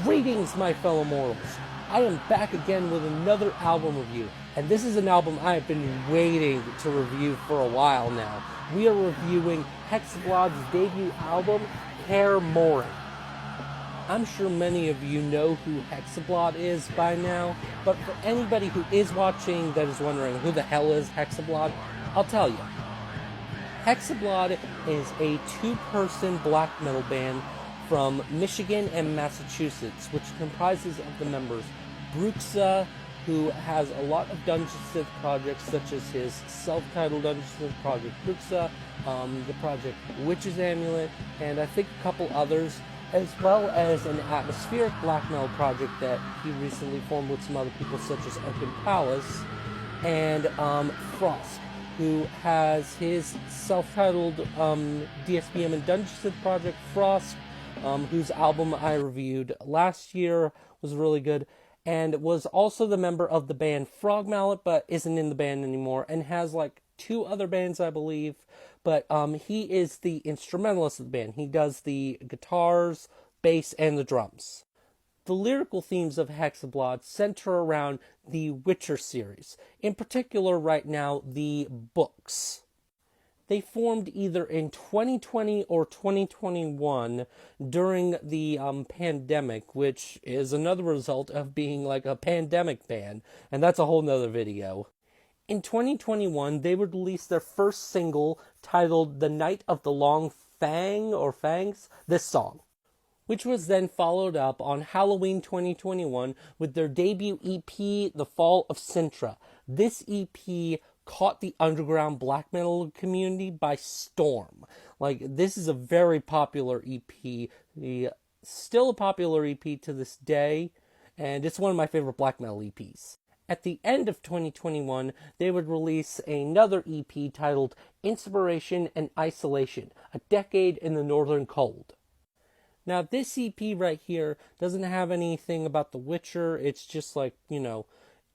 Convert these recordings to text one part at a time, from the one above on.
Greetings, my fellow mortals. I am back again with another album review, and this is an album I have been waiting to review for a while now. We are reviewing Hekesblad's debut album, Kaer Morhen. I'm sure many of you know who Hekseblad is by now, but for anybody who is watching that is wondering who the hell is Hekseblad, I'll tell you. Hekseblad is a two-person black metal band from Michigan and Massachusetts, which comprises of the members Drozu, who has a lot of Dungeon Synth projects, such as his self-titled Dungeon Synth project Drozu, the project Witch's Amulet, and I think a couple others, as well as an atmospheric black metal project that he recently formed with some other people, such as Oaken Palace, and Frost, who has his self-titled DSBM and Dungeon Synth project Frost, whose album I reviewed last year was really good, and was also the member of the band Frog Mallet, but isn't in the band anymore, and has like two other bands, I believe, but he is the instrumentalist of the band. He does the guitars, bass, and the drums. The lyrical themes of Hekseblad center around the Witcher series, in particular right now, the books. They formed either in 2020 or 2021 during the pandemic, which is another result of being like a pandemic band, and that's a whole nother video. In 2021, they would release their first single titled The Night of the Long Fang, or Fangs, this song, which was then followed up on Halloween 2021 with their debut EP, The Fall of Sintra. This EP caught the underground black metal community by storm. Like, this is a very popular EP, still a popular EP to this day, and it's one of my favorite black metal EPs. At the end of 2021, they would release another EP titled Inspiration and Isolation, A Decade in the Northern Cold. Now, this EP right here doesn't have anything about The Witcher. It's just like,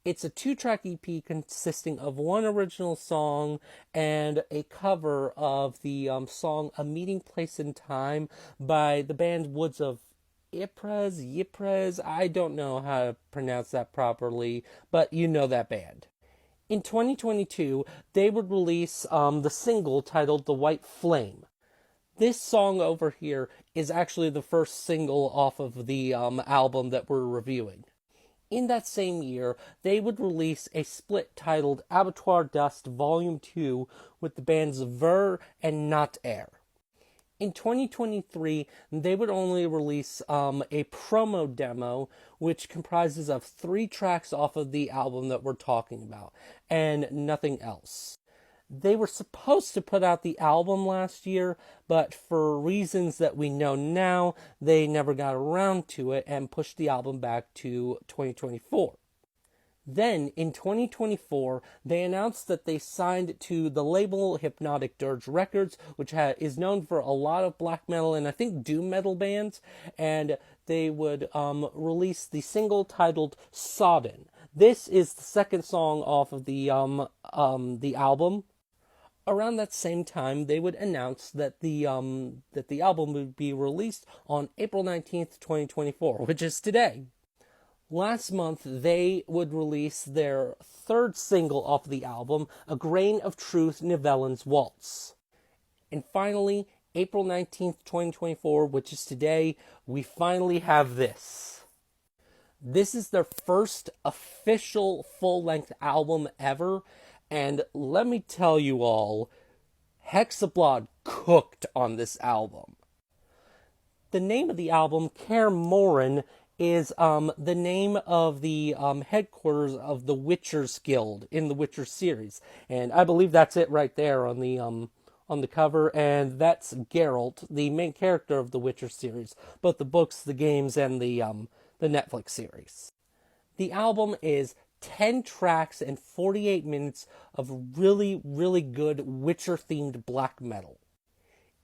it's a two-track EP consisting of one original song and a cover of the song A Meeting Place in Time by the band Woods of Ypres, I don't know how to pronounce that properly, but you know that band. In 2022, they would release the single titled The White Flame. This song over here is actually the first single off of the album that we're reviewing. In that same year, they would release a split titled Abattoir Dust Volume 2 with the bands Ver and Not Air. In 2023, they would only release a promo demo, which comprises of 3 tracks off of the album that we're talking about, and nothing else. They were supposed to put out the album last year, but for reasons that we know now, they never got around to it and pushed the album back to 2024. Then, in 2024, they announced that they signed to the label Hypnotic Dirge Records, which is known for a lot of black metal and I think doom metal bands, and they would release the single titled Sodden. This is the second song off of the album. Around that same time, they would announce that the album would be released on April 19th, 2024, which is today. Last month, they would release their third single off the album, A Grain of Truth, Nivellen's Waltz. And finally, April 19th, 2024, which is today, we finally have this. This is their first official full-length album ever, and let me tell you all, Hekseblad cooked on this album. The name of the album, Kaer Morhen, is the name of the headquarters of the Witcher's Guild in the Witcher series. And I believe that's it right there on the cover, and that's Geralt, the main character of the Witcher series, both the books, the games, and the Netflix series. The album is 10 tracks and 48 minutes of really, really good Witcher-themed black metal.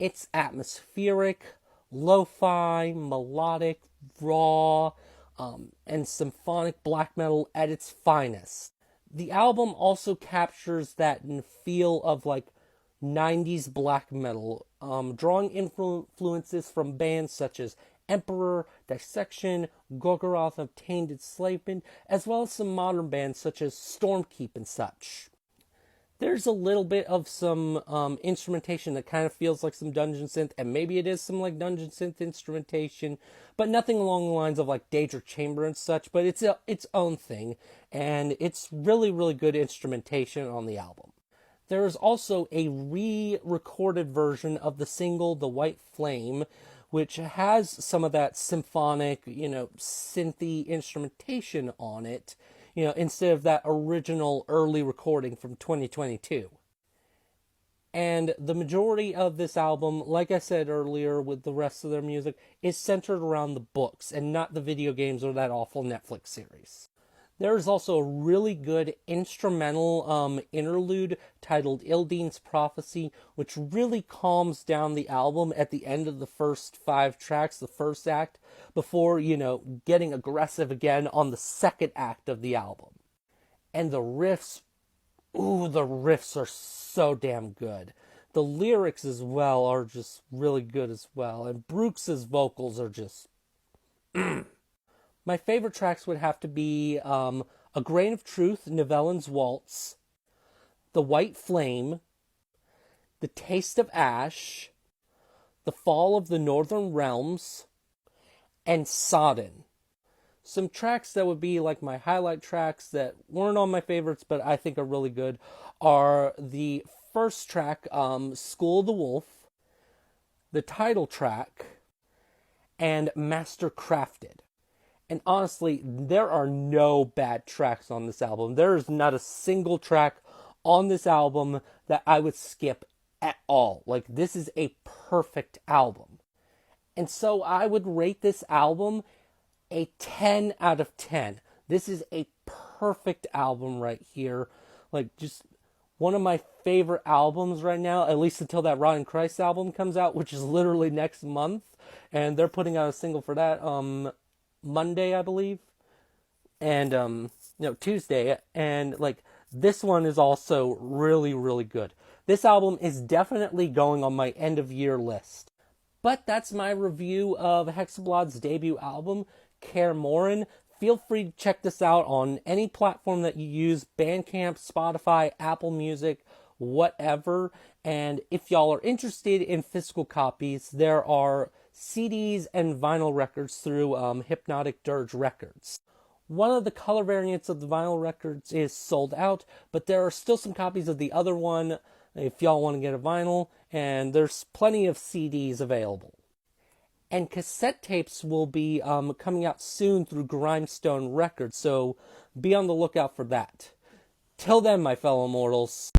It's atmospheric, lo-fi, melodic, raw, and symphonic black metal at its finest. The album also captures that feel of like 90s black metal, drawing influences from bands such as Emperor, Dissection, Gorgoroth of Tainted Enslavement, as well as some modern bands such as Stormkeep and such. There's a little bit of some instrumentation that kind of feels like some dungeon synth, and maybe it is some like dungeon synth instrumentation, but nothing along the lines of like Daedra Chamber and such, but it's its own thing, and it's really, really good instrumentation on the album. There is also a re-recorded version of the single The White Flame, which has some of that symphonic, synthy instrumentation on it, instead of that original early recording from 2022. And the majority of this album, like I said earlier with the rest of their music, is centered around the books and not the video games or that awful Netflix series. There's also a really good instrumental interlude titled Ildine's Prophecy, which really calms down the album at the end of the first 5 tracks, the first act, before, getting aggressive again on the second act of the album. And the riffs are so damn good. The lyrics as well are just really good as well, and Brooks's vocals are just... My favorite tracks would have to be A Grain of Truth, Nivellen's Waltz, The White Flame, The Taste of Ash, The Fall of the Northern Realms, and Sodden. Some tracks that would be like my highlight tracks that weren't on my favorites but I think are really good are the first track, School of the Wolf, the title track, and Mastercrafted. And honestly, there are no bad tracks on this album. There is not a single track on this album that I would skip at all. Like, this is a perfect album. And so I would rate this album a 10 out of 10. This is a perfect album right here. Like, just one of my favorite albums right now, at least until that Rotten Christ album comes out, which is literally next month. And they're putting out a single for that, Monday, I believe, and Tuesday, and like this one is also really, really good. This album is definitely going on my end of year list. But that's my review of Hekesblad's debut album, Kaer Morhen. Feel free to check this out on any platform that you use, Bandcamp, Spotify, Apple Music, whatever. And if y'all are interested in physical copies, there are CDs and vinyl records through Hypnotic Dirge Records. One of the color variants of the vinyl records is sold out, but there are still some copies of the other one if y'all want to get a vinyl, and there's plenty of CDs available. And cassette tapes will be coming out soon through Grime Stone Records, so be on the lookout for that. Till then, my fellow mortals.